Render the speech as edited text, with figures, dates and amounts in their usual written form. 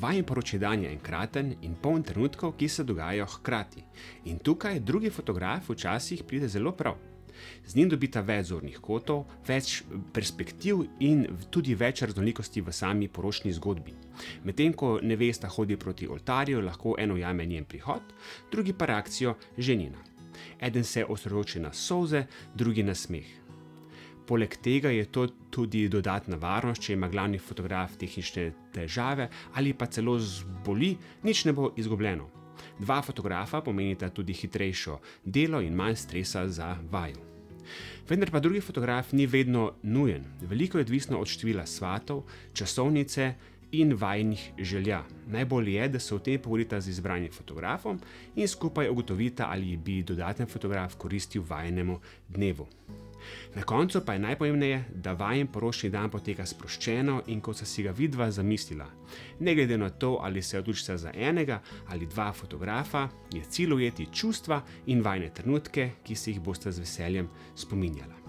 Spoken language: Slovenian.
Vajin poročni dan je enkraten in poln trenutkov, ki se dogajajo hkrati. In tukaj drugi fotograf včasih pride zelo prav. Z njim dobita več zornih kotov, več perspektiv in tudi več raznolikosti v sami poročni zgodbi. Medtem ko nevesta hodi proti oltarju, lahko eno ujame njen prihod, drugi pa reakcijo ženina. Eden se osredotoči na solze, drugi na smeh. Poleg tega je to tudi dodatna varnost, če ima glavni fotograf tehnične težave ali pa celo zboli, nič ne bo izgubljeno. Dva fotografa pomenita tudi hitrejšo delo in manj stresa za vaju. Vendar pa drugi fotograf ni vedno nujen. Veliko je odvisno od števila svatov, časovnice in vajinih želja. Najbolje je, da se o tem pogovorita z izbranim fotografom in skupaj ugotovita, ali bi dodaten fotograf koristil vajinemu dnevu. Na koncu pa je najpomembneje, da vajin poročni dan poteka sproščeno in kot sta si ga vidva zamislila. Ne glede na to, ali se odločita za enega ali dva fotografa, je cilj ujeti čustva in vajine trenutke, ki se jih bosta z veseljem spominjala.